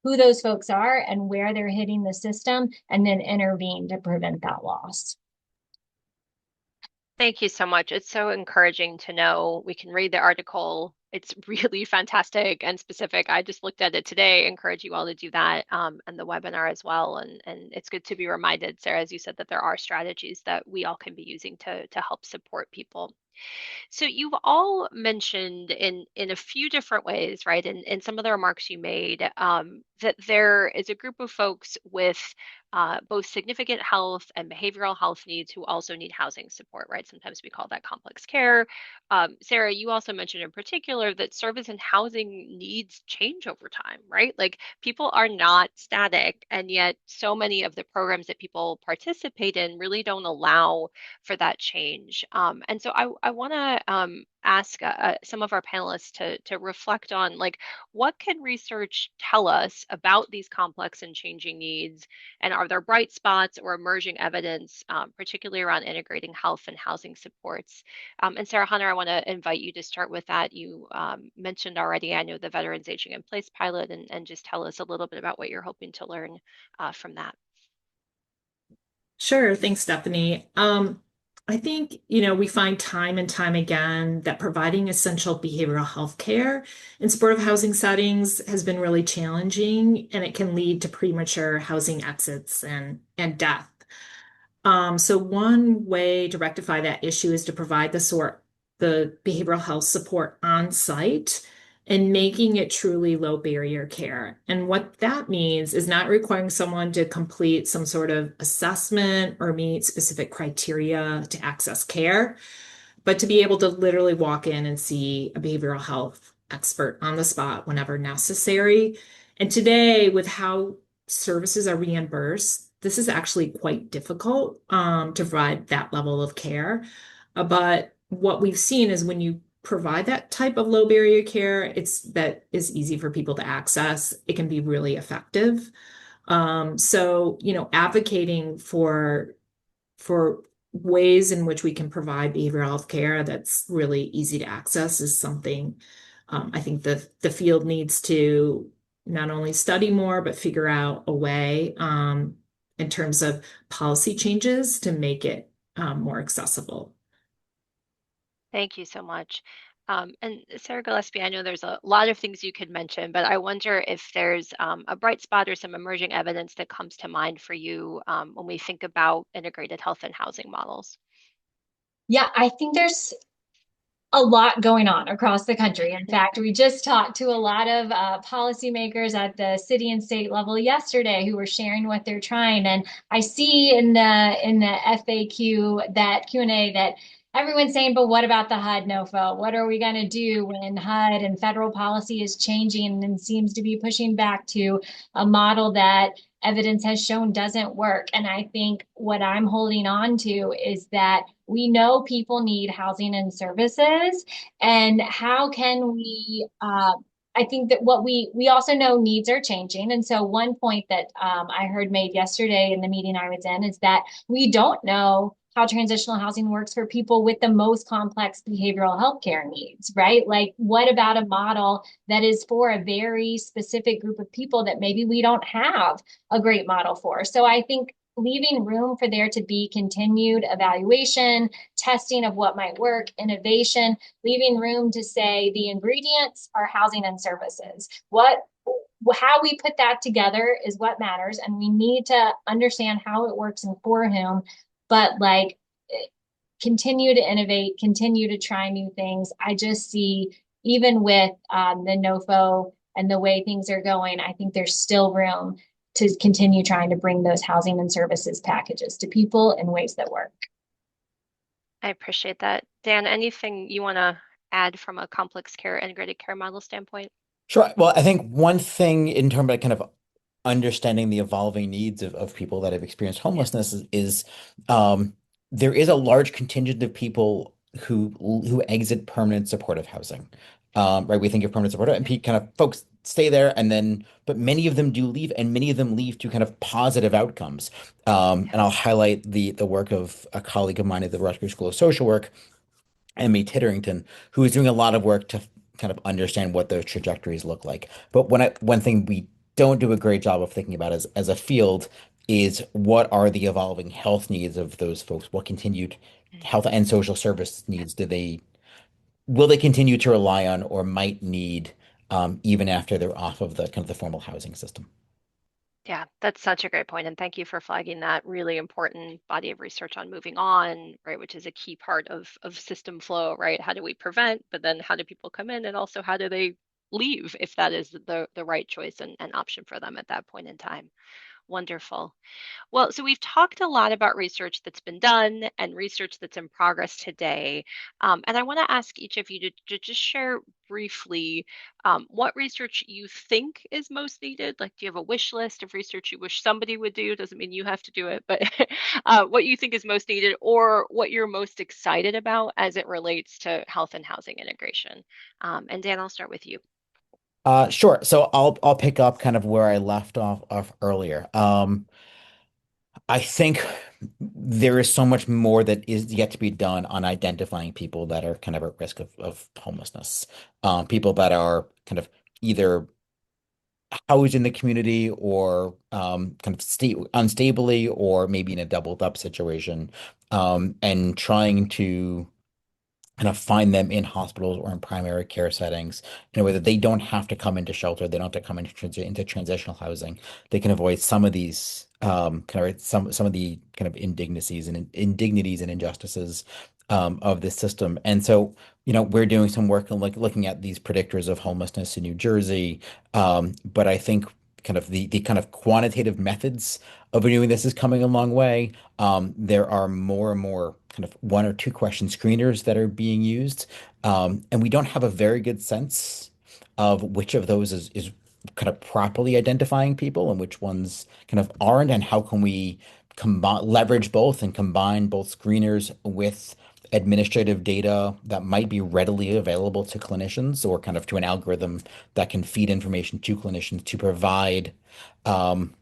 who those folks are and where they're hitting the system, and then intervene to prevent that loss. Thank you so much. It's so encouraging to know we can read the article It's really fantastic and specific. I just looked at it today. Encourage you all to do that, and the webinar as well. And it's good to be reminded, Sarah, as you said, that there are strategies that we all can be using to help support people. So you've all mentioned in a few different ways, right? In some of the remarks you made, that there is a group of folks with both significant health and behavioral health needs who also need housing support, right? Sometimes we call that complex care. Sarah, you also mentioned in particular that service and housing needs change over time, right? Like people are not static, and yet so many of the programs that people participate in really don't allow for that change. And so I want to ask some of our panelists to reflect on like what can research tell us about these complex and changing needs, and are there bright spots or emerging evidence, particularly around integrating health and housing supports? And Sarah Hunter, I want to invite you to start with that. You mentioned already, I know the Veterans Aging in Place pilot, and just tell us a little bit about what you're hoping to learn from that. Sure. Thanks, Stephanie. I think, we find time and time again that providing essential behavioral health care in supportive housing settings has been really challenging, and it can lead to premature housing exits and death. So one way to rectify that issue is to provide the behavioral health support on site and making it truly low barrier care. And what that means is not requiring someone to complete some sort of assessment or meet specific criteria to access care, but to be able to literally walk in and see a behavioral health expert on the spot whenever necessary. And today, with how services are reimbursed, this is actually quite difficult to provide that level of care. But what we've seen is when you provide that type of low barrier care, that is easy for people to access. It can be really effective. So, advocating for ways in which we can provide behavioral health care that's really easy to access is something I think the field needs to not only study more, but figure out a way in terms of policy changes to make it more accessible. Thank you so much. And Sarah Gillespie, I know there's a lot of things you could mention, but I wonder if there's a bright spot or some emerging evidence that comes to mind for you when we think about integrated health and housing models. Yeah, I think there's a lot going on across the country. In fact, we just talked to a lot of policymakers at the city and state level yesterday who were sharing what they're trying. And I see in the FAQ, that Q&A, that everyone's saying, but what about the HUD NOFO? What are we going to do when HUD and federal policy is changing and seems to be pushing back to a model that evidence has shown doesn't work? And I think what I'm holding on to is that we know people need housing and services, and how can we I think that what we also know needs are changing. And so one point that I heard made yesterday in the meeting I was in is that we don't know how transitional housing works for people with the most complex behavioral health care needs, right? Like, what about a model that is for a very specific group of people that maybe we don't have a great model for? So I think leaving room for there to be continued evaluation, testing of what might work, innovation, leaving room to say the ingredients are housing and services. How we put that together is what matters, and we need to understand how it works and for whom, but like continue to innovate, continue to try new things. I just see, even with the NOFO and the way things are going, I think there's still room to continue trying to bring those housing and services packages to people in ways that work. I appreciate that. Dan, anything you want to add from a complex care, integrated care model standpoint? Sure. Well, I think one thing in terms of kind of understanding the evolving needs of people that have experienced homelessness is there is a large contingent of people who exit permanent supportive housing. Right? We think of permanent supportive, and kind of folks stay there, but many of them do leave, and many of them leave to kind of positive outcomes. And I'll highlight the work of a colleague of mine at the Rutgers School of Social Work, Emmy Titterington, who is doing a lot of work to kind of understand what those trajectories look like. But one thing we don't do a great job of thinking about as a field is what are the evolving health needs of those folks? What continued health and social service needs do they will they continue to rely on or might need even after they're off of the kind of the formal housing system? Yeah, that's such a great point, and thank you for flagging that really important body of research on moving on, right, which is a key part of system flow, right? How do we prevent, but then how do people come in, and also how do they leave if that is the right choice and option for them at that point in time. Wonderful. Well, so we've talked a lot about research that's been done and research that's in progress today. And I want to ask each of you to just share briefly what research you think is most needed. Like, do you have a wish list of research you wish somebody would do? Doesn't mean you have to do it, but what you think is most needed or what you're most excited about as it relates to health and housing integration. And Dan, I'll start with you. Sure. So I'll pick up kind of where I left off earlier. I think there is so much more that is yet to be done on identifying people that are kind of at risk of homelessness. People that are kind of either housed in the community or kind of sta unstably or maybe in a doubled up situation, and trying to kind of find them in hospitals or in primary care settings in a way that they don't have to come into shelter, they don't have to come into transitional housing. They can avoid some of these kind of some of the kind of indignities and injustices of this system. And so, we're doing some work on like looking at these predictors of homelessness in New Jersey. But I think kind of the kind of quantitative methods of doing this is coming a long way. There are more and more kind of one or two question screeners that are being used. And we don't have a very good sense of which of those is kind of properly identifying people and which ones kind of aren't, and how can we combine, leverage both and combine both screeners with administrative data that might be readily available to clinicians or kind of to an algorithm that can feed information to clinicians um,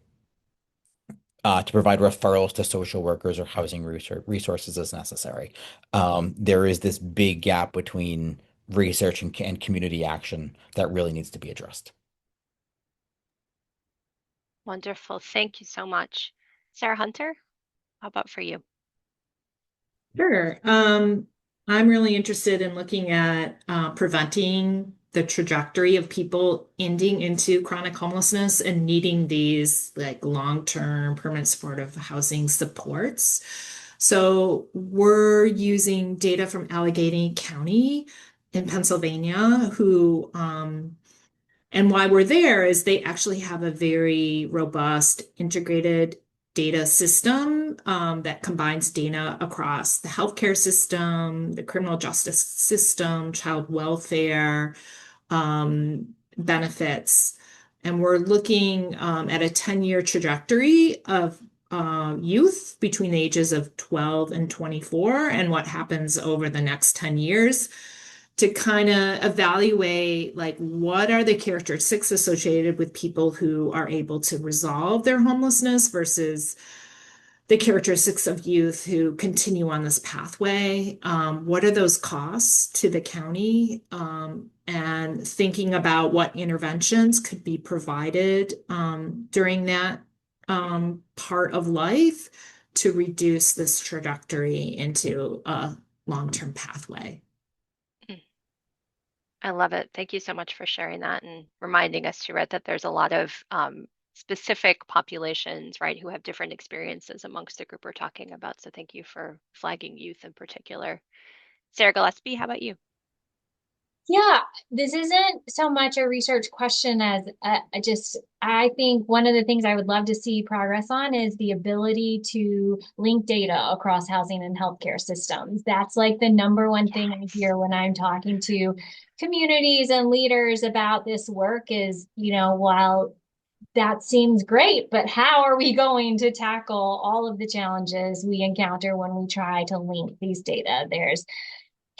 to provide referrals to social workers or housing resources as necessary. There is this big gap between research and community action that really needs to be addressed. Wonderful. Thank you so much. Sarah Hunter, how about for you? Sure. I'm really interested in looking at preventing the trajectory of people ending into chronic homelessness and needing these like long-term permanent supportive housing supports. So we're using data from Allegheny County in Pennsylvania, who and why we're there is they actually have a very robust integrated data system that combines data across the healthcare system, the criminal justice system, child welfare, benefits. And we're looking at a 10-year trajectory of youth between the ages of 12 and 24 and what happens over the next 10 years to kind of evaluate like what are the characteristics associated with people who are able to resolve their homelessness versus the characteristics of youth who continue on this pathway. What are those costs to the county? And thinking about what interventions could be provided during that part of life to reduce this trajectory into a long-term pathway. I love it. Thank you so much for sharing that and reminding us, too, right, that there's a lot of specific populations, right, who have different experiences amongst the group we're talking about. So thank you for flagging youth in particular. Sarah Gillespie, how about you? Yeah, this isn't so much a research question as I think one of the things I would love to see progress on is the ability to link data across housing and healthcare systems. That's like the number one thing I Yes. hear when I'm talking to communities and leaders about this work is, while that seems great, but how are we going to tackle all of the challenges we encounter when we try to link these data? There's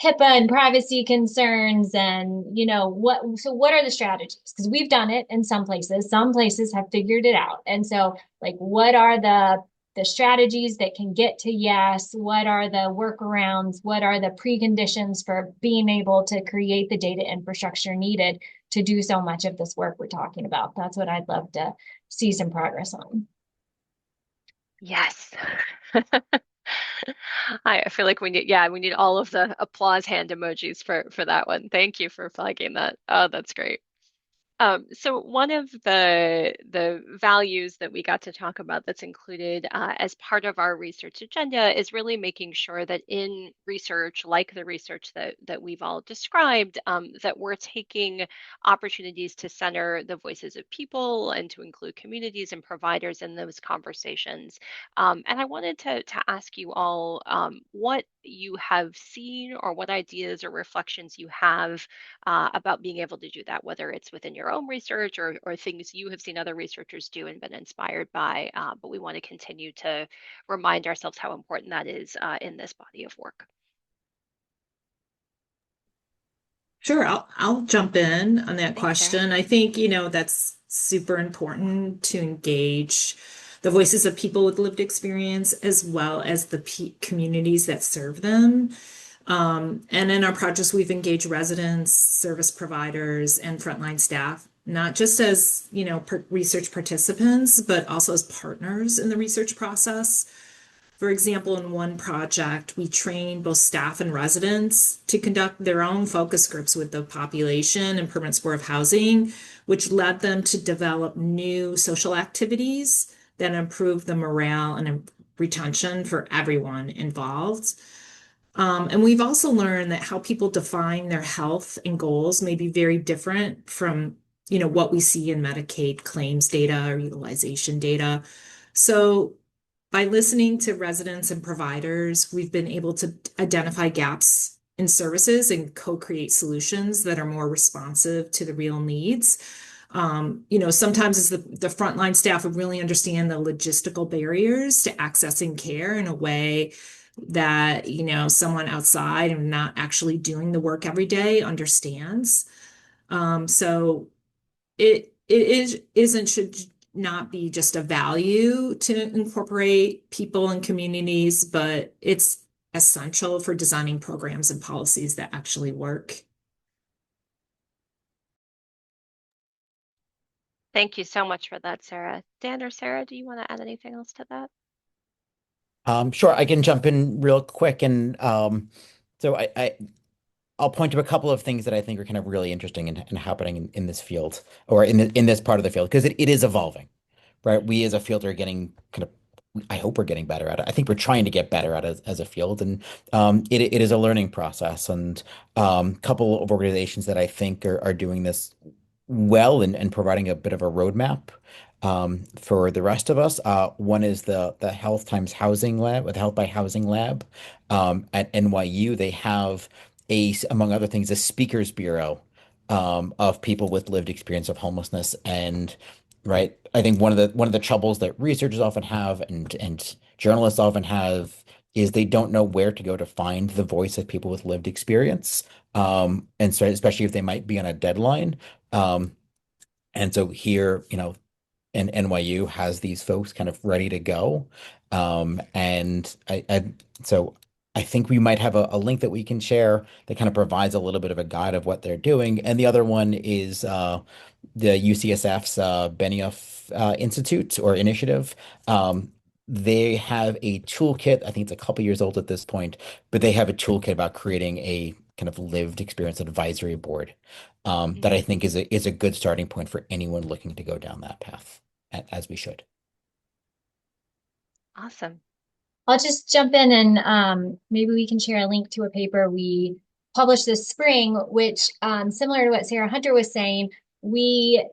HIPAA and privacy concerns and what are the strategies? Because we've done it in some places. Some places have figured it out. And so like what are the strategies that can get to yes? What are the workarounds? What are the preconditions for being able to create the data infrastructure needed to do so much of this work we're talking about? That's what I'd love to see some progress on. Yes. I feel like we need all of the applause hand emojis for that one. Thank you for flagging that. Oh, that's great. So one of the values that we got to talk about that's included as part of our research agenda is really making sure that in research, like the research that we've all described, that we're taking opportunities to center the voices of people and to include communities and providers in those conversations. And I wanted to ask you all what you have seen or what ideas or reflections you have about being able to do that, whether it's within your own research or things you have seen other researchers do and been inspired by. But we want to continue to remind ourselves how important that is in this body of work. Sure, I'll jump in on that Thanks, Sarah. question. I think, that's super important to engage the voices of people with lived experience as well as the communities that serve them. And in our projects, we've engaged residents, service providers, and frontline staff, not just as, research participants, but also as partners in the research process. For example, in one project, we trained both staff and residents to conduct their own focus groups with the population and permanent supportive housing, which led them to develop new social activities that improved the morale and retention for everyone involved. And we've also learned that how people define their health and goals may be very different from, what we see in Medicaid claims data or utilization data. So by listening to residents and providers, we've been able to identify gaps in services and co-create solutions that are more responsive to the real needs. Sometimes as the frontline staff would really understand the logistical barriers to accessing care in a way that, someone outside and not actually doing the work every day understands. So it should not be just a value to incorporate people and communities, but it's essential for designing programs and policies that actually work. Thank you so much for that, Sarah. Dan or Sarah, do you want to add anything else to that? Sure, I can jump in real quick and so I'll point to a couple of things that I think are kind of really interesting and happening in this field or in this part of the field because it is evolving, right? We as a field are getting kind of I hope we're getting better at it. I think we're trying to get better at it as a field, and it is a learning process. And couple of organizations that I think are doing this well and providing a bit of a roadmap for the rest of us. One is the Health Times Housing Lab, with Health by Housing Lab at NYU. They have among other things, a speakers bureau of people with lived experience of homelessness. And right, I think one of the troubles that researchers often have and journalists often have is they don't know where to go to find the voice of people with lived experience. And so especially if they might be on a deadline. Um, and so here, and NYU has these folks kind of ready to go. And so I think we might have a link that we can share that kind of provides a little bit of a guide of what they're doing. And the other one is the UCSF's Benioff Institute or Initiative. They have a toolkit. I think it's a couple years old at this point, but they have a toolkit about creating a kind of lived experience advisory board that I think is a good starting point for anyone looking to go down that path, as we should. Awesome. I'll just jump in and maybe we can share a link to a paper we published this spring, which similar to what Sarah Hunter was saying, we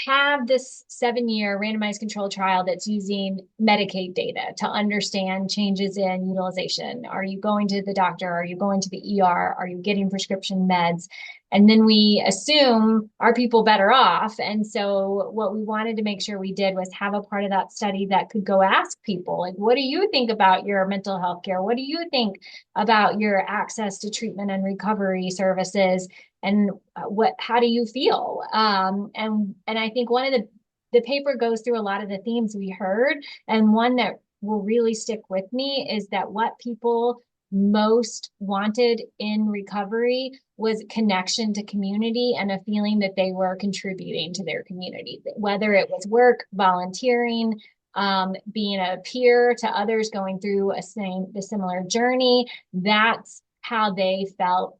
have this 7-year randomized control trial that's using Medicaid data to understand changes in utilization. Are you going to the doctor? Are you going to the ER? Are you getting prescription meds? And then we assume, are people better off? And so what we wanted to make sure we did was have a part of that study that could go ask people, like, what do you think about your mental health care? What do you think about your access to treatment and recovery services? And how do you feel? And I think one of the paper goes through a lot of the themes we heard, and one that will really stick with me is that what people most wanted in recovery was connection to community and a feeling that they were contributing to their community, whether it was work, volunteering, being a peer to others going through the similar journey. That's how they felt,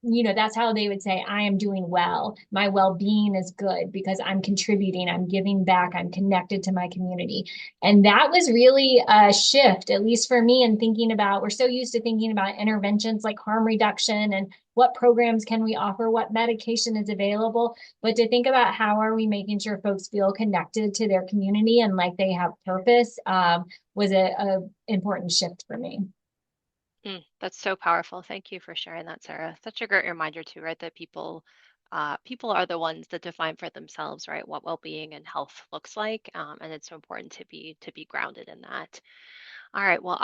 that's how they would say, I am doing well. My well-being is good because I'm contributing, I'm giving back, I'm connected to my community. And that was really a shift, at least for me, in thinking about, we're so used to thinking about interventions like harm reduction and what programs can we offer, what medication is available, but to think about how are we making sure folks feel connected to their community and like they have purpose, was a important shift for me. That's so powerful. Thank you for sharing that, Sarah. Such a great reminder too, right? That people are the ones that define for themselves, right, what well-being and health looks like, and it's so important to be grounded in that. All right. Well,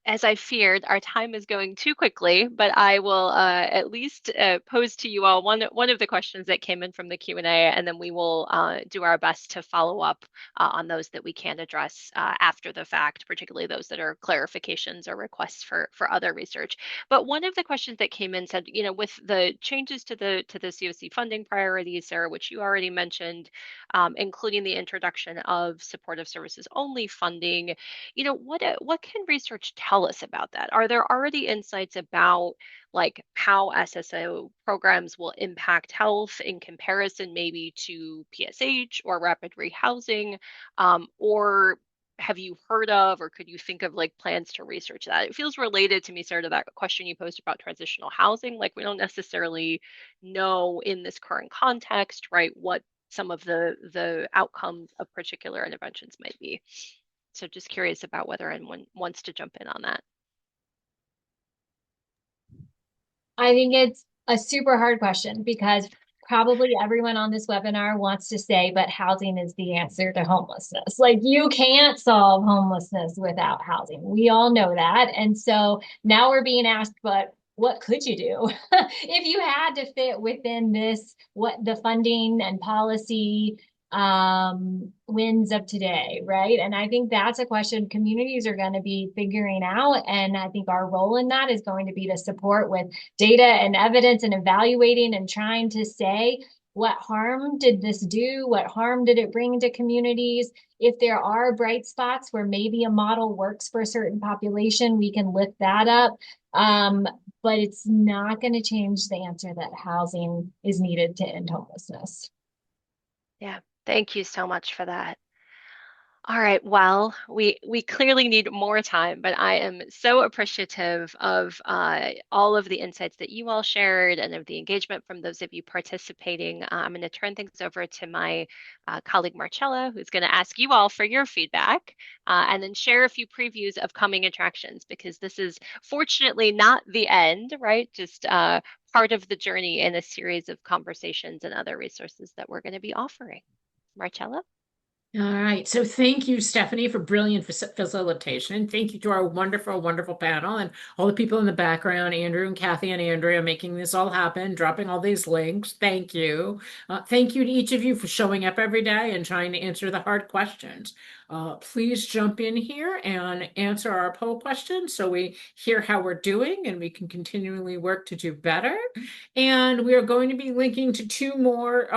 as I feared, our time is going too quickly, but I will at least pose to you all one of the questions that came in from the Q&A, and then we will do our best to follow up on those that we can address after the fact, particularly those that are clarifications or requests for other research. But one of the questions that came in said, with the changes to the COC funding priorities, Sarah, which you already mentioned, including the introduction of supportive services only funding, what can research tell us about that? Are there already insights about like how SSO programs will impact health in comparison maybe to PSH or rapid rehousing? Or have you heard of, or could you think of like plans to research that? It feels related to me, Sarah, to that question you posed about transitional housing. Like we don't necessarily know in this current context, right, what some of the outcomes of particular interventions might be. So just curious about whether anyone wants to jump in on that. I think it's a super hard question because probably everyone on this webinar wants to say, but housing is the answer to homelessness. Like you can't solve homelessness without housing. We all know that. And so now we're being asked, but what could you do if you had to fit within this, what the funding and policy wins of today, right? And I think that's a question communities are going to be figuring out. And I think our role in that is going to be to support with data and evidence and evaluating and trying to say, what harm did this do? What harm did it bring to communities? If there are bright spots where maybe a model works for a certain population, we can lift that up. But it's not going to change the answer that housing is needed to end homelessness. Yeah, thank you so much for that. All right, well, we clearly need more time, but I am so appreciative of all of the insights that you all shared and of the engagement from those of you participating. I'm going to turn things over to my colleague Marcella, who's going to ask you all for your feedback and then share a few previews of coming attractions, because this is fortunately not the end, right? Just part of the journey in a series of conversations and other resources that we're going to be offering. Marcella? All right. So thank you, Stephanie, for brilliant facilitation. And thank you to our wonderful, wonderful panel and all the people in the background, Andrew and Kathy and Andrea, making this all happen, dropping all these links. Thank you. Thank you to each of you for showing up every day and trying to answer the hard questions. Please jump in here and answer our poll questions so we hear how we're doing and we can continually work to do better. And we are going to be linking to 2 more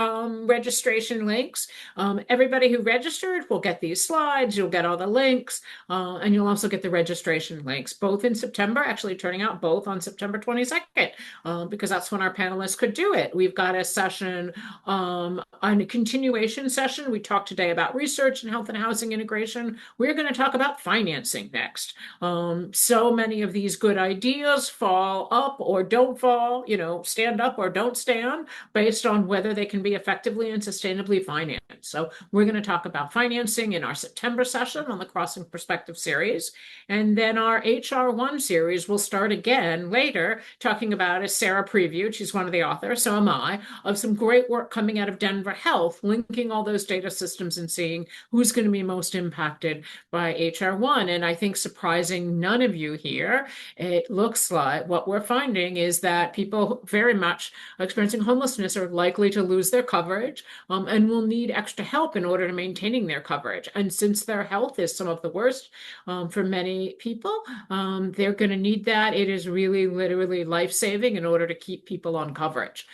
registration links. Everybody who registered will get these slides, you'll get all the links, and you'll also get the registration links, both in September, actually turning out both on September 22nd, because that's when our panelists could do it. We've got a session, a continuation session. We talked today about research and health and housing integration. We're going to talk about financing next. So many of these good ideas fall up or don't fall, stand up or don't stand based on whether they can be effectively and sustainably financed. So we're going to talk about financing in our September session on the Crossing Perspective series. And then our HR1 series will start again later, talking about, as Sarah previewed, she's one of the authors, so am I, of some great work coming out of Denver Health, linking all those data systems and seeing who's going to be most impacted by HR1. And I think surprising none of you here, it looks like what we're finding is that people very much experiencing homelessness are likely to lose their coverage and will need extra help in order to maintaining their coverage. And since their health is some of the worst for many people, they're going to need that. It is really literally life-saving in order to keep people on coverage.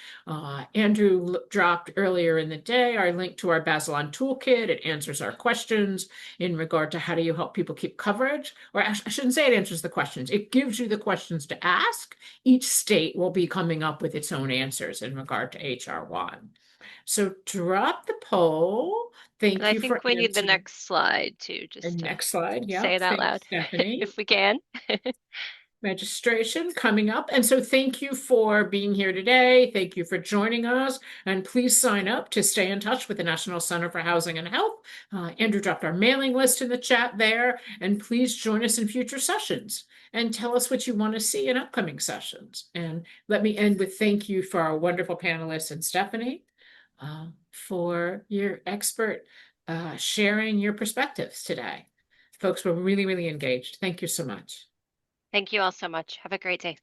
Andrew dropped earlier in the day our link to our Bazelon toolkit. It answers our questions. questions in regard to how do you help people keep coverage, or I shouldn't say it answers the questions. It gives you the questions to ask. Each state will be coming up with its own answers in regard to HR 1. So drop the poll. And Thank I you for think we need the answering. next slide too, just And to next slide. say Yep. it out Thanks, loud Stephanie. if we can. Registration coming up. And so thank you for being here today. Thank you for joining us. And please sign up to stay in touch with the National Center for Housing and Health. Andrew dropped our mailing list in the chat there. And please join us in future sessions and tell us what you want to see in upcoming sessions. And let me end with thank you for our wonderful panelists and Stephanie for your expert sharing your perspectives today. Folks were really, really engaged. Thank you so much. Thank you all so much. Have a great day.